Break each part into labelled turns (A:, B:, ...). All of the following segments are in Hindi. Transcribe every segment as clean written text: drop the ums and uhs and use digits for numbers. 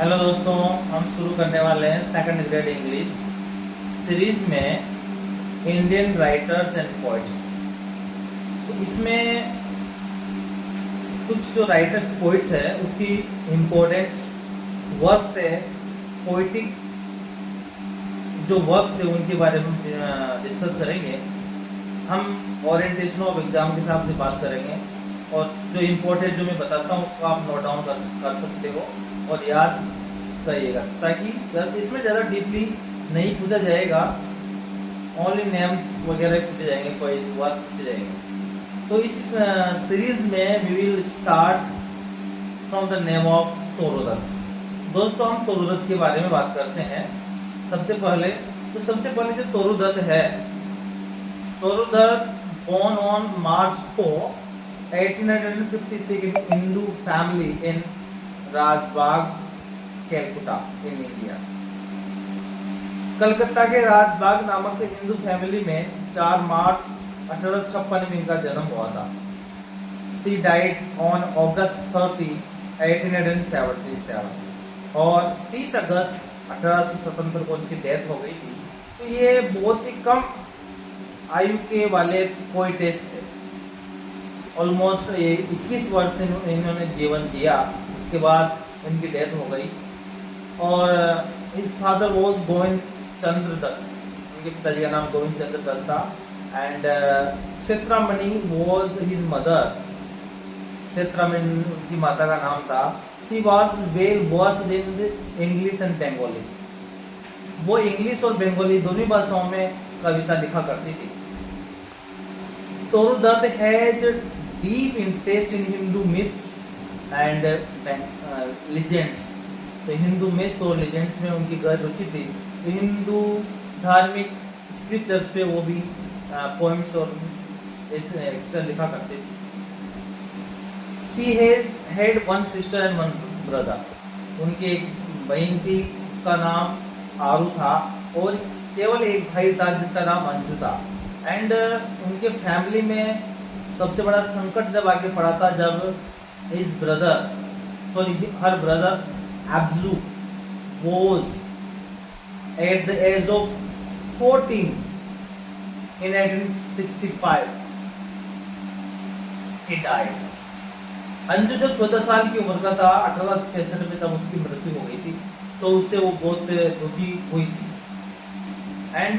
A: हेलो दोस्तों, हम शुरू करने वाले हैं सेकंड ग्रेड इंग्लिश सीरीज में इंडियन राइटर्स एंड पोइट्स। तो इसमें कुछ जो राइटर्स पोइट्स है उसकी इम्पोर्टेंस वर्क्स है, पोइटिक जो वर्क्स है उनके बारे में डिस्कस करेंगे। हम ओरिएंटेशन ऑफ एग्जाम के हिसाब से बात करेंगे और जो इम्पोर्टेंट जो मैं बताता हूँ उसको आप नोट डाउन कर सकते हो और याद करिएगा, ताकि इसमें ज़्यादा डीपली नहीं पूछा जाएगा, ओनली नेम्स वगैरह पूछे जाएंगे, कोई वर्ड पूछे जाएंगे। तो इस सीरीज में we will start from the name of Toru Dutt. दोस्तों, हम तोरोदत्त के बारे में बात करते हैं। सबसे पहले जो तोरोदत्त है, Toru Dutt born on March 4, 1856 in Hindu family in Rajbagh, Calcutta in India. Calcutta के राजबाग नामक हिंदू फैमिली में 4 मार्च 1856 में इनका जन्म हुआ था। शी डाइड ऑन अगस्त 30, 1877 और 30 अगस्त 1877 को उनकी डेथ हो गई थी। तो ये बहुत ही कम आयु के वाले पोइटेस थे। ऑलमोस्ट 21 वर्ष इन्होंने जीवन जिया, उसके बाद इनकी डेथ हो गई। और हिज फादर वॉज गोविंद चंद्र दत्त, उनके पिताजी का नाम गोविंद चंद्र दत्त था। एंड क्षेत्रामणि वॉज हिज मदर, क्षेत्रामणि उनकी माता का नाम था। She was well versed in English and Bengali, वो इंग्लिश और बंगाली दोनों भाषाओं में कविता लिखा करती थी। Toru Dutt has deep interest in Hindu myths and legends. तो हिंदू मिथ्स और लेजेंड्स में उनकी गहरी रुचि थी। तो हिंदू धार्मिक स्क्रिप्चर्स पे वो भी पोएम्स और एक्स्ट्रा लिखा करते थे। She had one sister and one brother, उनकी एक बहन थी, उसका नाम आरू था, और केवल एक भाई था जिसका नाम अंजू था। एंड उनके फैमिली में सबसे बड़ा संकट जब आगे पड़ा था, जब her brother Abzu was at the age of 14 in 1865 he died. Anju जब 14 साल की उम्र का था, 1865 में तब उसकी मृत्यु हो गई थी। तो उससे वो बहुत दुखी हुई थी। And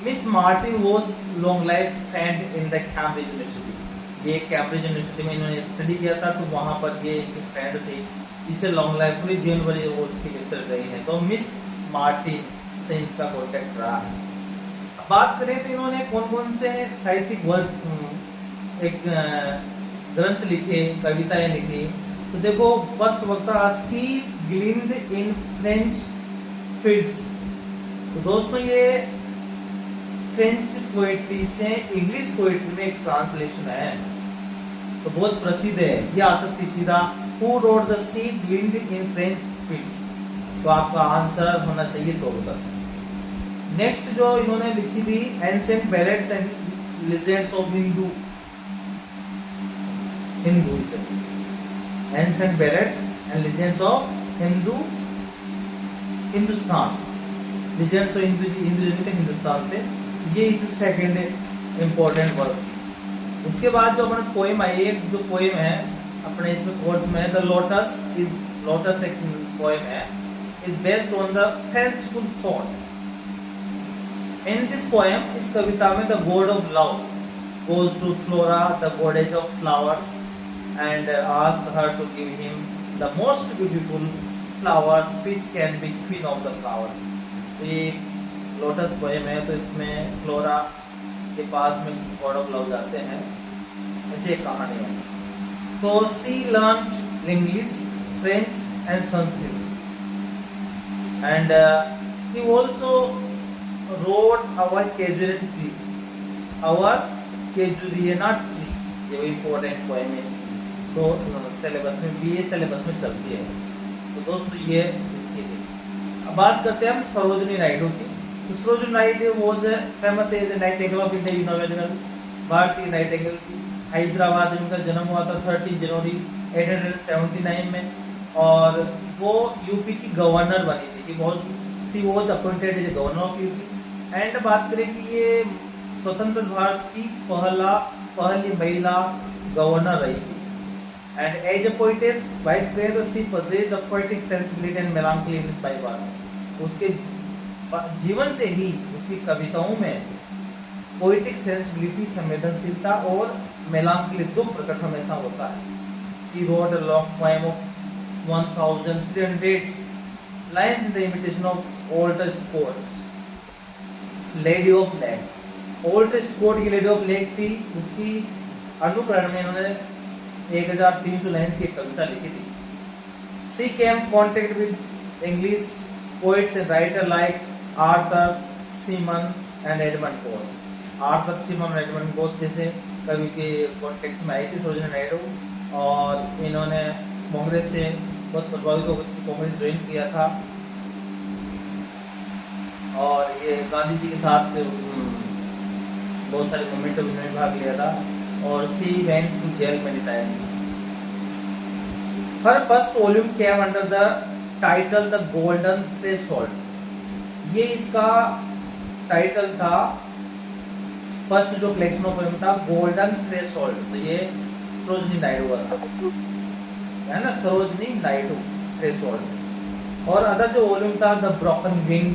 A: miss Martin was long life friend in the Cambridge university. ये कैम्ब्रिज यूनिवर्सिटी में इन्होंने स्टडी किया था, तो वहाँ पर ये एक फ्रेंड थे, इसे लॉन्ग लाइफ पूरी जीवन भर वो उसकी मित्र रही है। तो मिस मार्टिन से इनका कॉन्टेक्ट रहा है। बात करें तो इन्होंने कौन कौन से साहित्यिक वर्क एक ग्रंथ लिखे, कविताएं लिखी। तो देखो, फर्स्ट वक्त था सीफ ग्लिंड इन फ्रेंच फील्ड्स। तो दोस्तों, ये फ्रेंच पोएट्री से इंग्लिश पोएट्री में एक ट्रांसलेशन है, तो बहुत प्रसिद्ध है। ये आ सकती सीधा Who wrote the sea gleaned in French fields? तो आपका आंसर होना चाहिए तोरोदत्त। नेक्स्ट जो इन्होंने लिखी थी, ancient ballads and legends of Hinduism. Ancient ballads and legends of Hindustan, legends of Hinduism के हिंदुस्तान थे। ये इज सेकंड इम्पोर्टेंट वर्क। उसके बाद जो अपना पोएम आई, एक जो पोएम है अपने इसमें कोर्स में, द लोटस एक पोएम है, is based on the fanciful thought. In this poem, इस कविता में, the god of love goes to Flora, the goddess of flowers, and ask her to give him the most beautiful flowers which can be queen of the flowers. तो ये लोटस पोएम है, तो इसमें फ्लोरा के पास में गॉड ऑफ लव जाते हैं, ऐसी एक कहानी है। तो she learned English, French and Sanskrit, and he also wrote our Casuarian Tree, our Casuariana Tree। ये important poem है इसकी, तो सिलेबस में BA सिलेबस में चलती है। तो दोस्तों, ये इसकी थी। अब बात करते हैं हम सरोजिनी नायडू की। तो Sarojini Naidu was famous as nightingale of India, universal भारतीय नाइटिंगेल की। हैदराबाद में उनका जन्म हुआ था 30 जनवरी 1879 में। और वो यूपी की गवर्नर बनी थी कि बहुत she was appointed as governor of UP. And बात करें कि ये स्वतंत्र भारत की पहली महिला गवर्नर रही थी। एंड एज अ पोइटेस बात करें तो she possesses the poetic sensibility and melancholy by birth. उसके जीवन से ही उसकी कविताओं में पोएटिक सेंसिबिलिटी संवेदनशीलता और मेलांकोली दुख प्रकट हमेशा होता है। She wrote a long poem of 1300 lines in the imitation of Walter Scott, Lady of Lake. Walter Scott की Lady of Lake थी, उसकी अनुकरण में इन्होंने 1300 लाइन्स की कविता लिखी थी। She came contact with English poets and writer like Arthur Symon and Edmund Gosse. Arthur semen और एडमंड गोस जैसे कवि के कॉन्टेक्ट में आई थी सरोजिनी नायडू, और इन्होंने कांग्रेस से बहुत प्रभावित होकर कांग्रेस ज्वाइन किया था और ये गांधी जी के साथ बहुत सारे मूवमेंट में भाग लिया था। और she went to jail many times. Her first volume came under the title the golden threshold. ये इसका टाइटल था, फर्स्ट जो कलेक्शन ऑफ वॉल्यूम था गोल्डन थ्रेशोल्ड, तो ये सरोजिनी नायडू का था, है ना, सरोजिनी नायडू थ्रेशोल्ड। और अदर जो वॉल्यूम था द ब्रोकन विंग,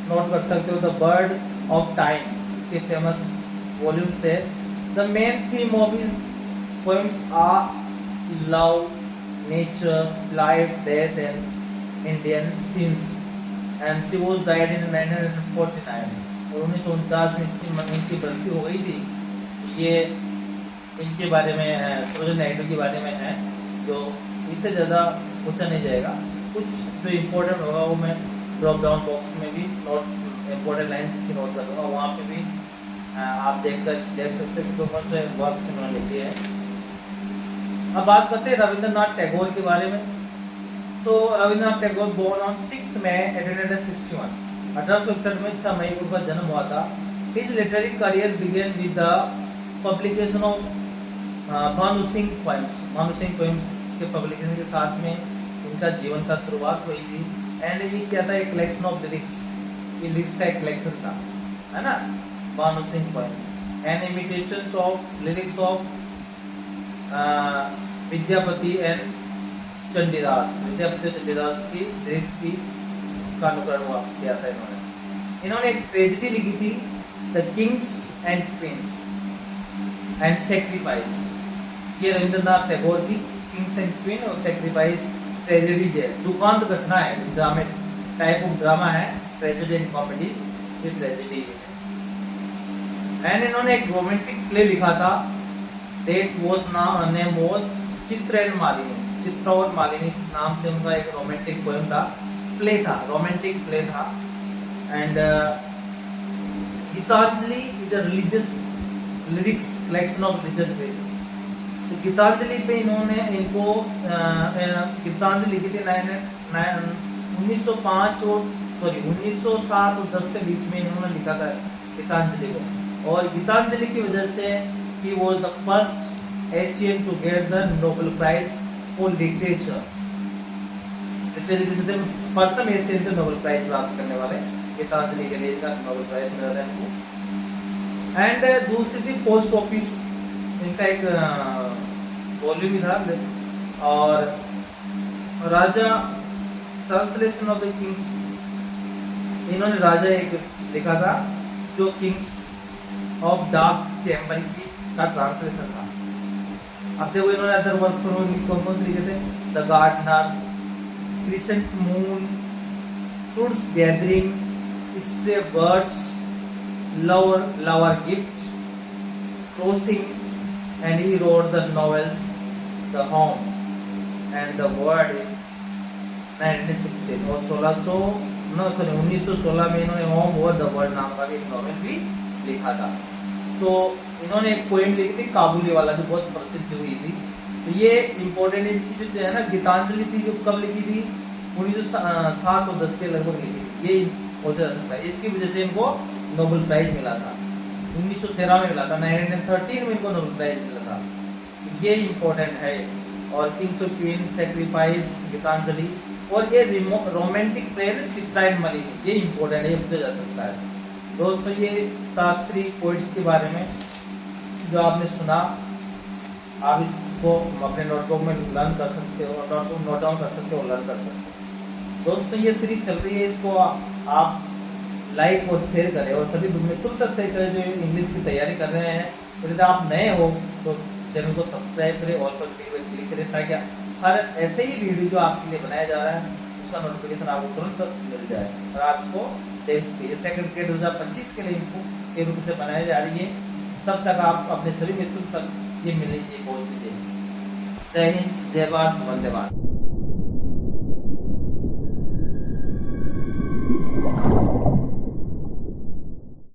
A: नोट कर सकते हो, द बर्ड ऑफ टाइम, इसके फेमस वॉल्यूम्स थे। The main theme of his poems are love, nature, life, death and Indian scenes. And she was died in 1949 और 1949 में इसकी इनकी मृत्यु हो गई थी। ये इनके बारे में सरोजिनी नायडू के बारे में है, जो इससे ज़्यादा पूछा नहीं जाएगा। कुछ जो इम्पोर्टेंट होगा वो मैं ड्रॉप डाउन बॉक्स में भी नोट इम्पोर्टेंट लाइन्स की नोट कर दूँगा, वहाँ पे भी आप देख सकते हैं कि कौन से वर्क से मैंने लिखी है। अब बात करते हैं रविंद्रनाथ टैगोर के बारे में। तो रविंद्रनाथ टैगोर बोर्न ऑन 6 मई 1861, 1861 में 6 मई को उनका जन्म हुआ था। His literary career began with the publication of Bhanu Singh poems. Bhanu Singh poems के पब्लिकेशन के साथ में इनका जीवन का शुरुआत हुई थी। एंड ये क्या था, एक कलेक्शन ऑफ लिरिक्स, ये लिरिक्स का एक कलेक्शन था, है ना, Bhanu Singh poems. And imitations of lyrics of Vidyapati and Chandidas, Vidyapati Chandidas की लिरिक्स की का अनुकरण हुआ किया था इन्होंने एक ट्रेजेडी लिखी थी, the kings and queens and sacrifice. ये रविंद्रनाथ टैगोर की किंग्स एंड क्वीन और सेक्रीफाइस ट्रेजेडी है, दुखांत घटना है, ड्रामे टाइप ऑफ ड्रामा है, ट्रेजेडी एंड कॉमेडीज, ये ट्रेजेडी है। एंड इन्होंने एक रोमांटिक प्ले लिखा था, that was name was Chitra and Malini, Chitra और मालिनी नाम से उनका एक रोमांटिक पोएम था, प्ले था, रोमांटिक प्ले था। And Gitanjali is a religious lyrics collection of religious lyrics. तो गीतांजलि पे इन्होंने इनको गीतांजलि लिखी थी 1905 और 1907 और 10 के बीच में इन्होंने लिखा था गीतांजलि को। और गीतांजलि की वजह से ही was the first Asian to get the Nobel prize for literature. Literature के प्रथम एशियन थे नोबेल प्राइज प्राप्त करने वाले, गीतांजलि के लिए नोबेल प्राइज मिला था इनको। एंड दूसरी थी पोस्ट ऑफिस, इनका एक वॉल्यूम था। और राजा ट्रांसलेशन ऑफ द किंग्स, इन्होंने राजा एक लिखा था जो किंग्स ऑफ डार्क चैम्बर की का ट्रांसलेशन था। अब देखो इन्होंने अदर वर्क कौन से लिखे थे, the Gardner's, crescent moon, fruits gathering, stray birds, lover gift, crossing, and he wrote the novels The Home and the Word in 1916 और 1916 में इन्होंने होम और द वर्ड नाम का एक नॉवेल भी लिखा था। तो इन्होंने एक पोएम लिखी थी काबुली वाला, जो बहुत प्रसिद्ध हुई थी। तो ये इम्पोर्टेंट इनकी जो है ना गीतांजलि थी, जो कब लिखी थी, 1907 और 10 के लगभग लिखी थी। ये हो सकता है इसकी वजह से इनको नोबेल प्राइज मिला था, 1913 में मिला था, 1913 में इनको नोबेल प्राइज मिला था। ये इम्पोर्टेंट है। और kings of queen, sacrifice, Gitanjali, और ये रोमांटिक प्रेयर चित्रायन मलिनी, ये इंपॉर्टेंट है, ये पूछा जा सकता है। दोस्तों ये था 3 पॉइंट्स के बारे में जो आपने सुना। आप इसको अपने नोटबुक में लर्न कर सकते हो, नोट डाउन कर सकते हो, लर्न कर सकते हो। दोस्तों ये सीरीज चल रही है, इसको आप लाइक और शेयर करें, और सभी मित्रों तक शेयर करें जो इंग्लिश की तैयारी कर रहे हैं। तो यदि आप नए हो तो चैनल को सब्सक्राइब करें, ऑल पर क्लिक करें, ताकि हर ऐसे ही वीडियो जो आपके लिए बनाया जा रहा है उसका नोटिफिकेशन आपको तुरंत मिल जाए और आप इसको देख सकें। ये सेकंड के 2025 के लिए के रूप से बनाई जा रही है। तब तक आप अपने सभी मित्रों तक ये मिलनी चाहिए, पहुँचनी चाहिए। जय हिंद, जय भारत, वंदे मातरम।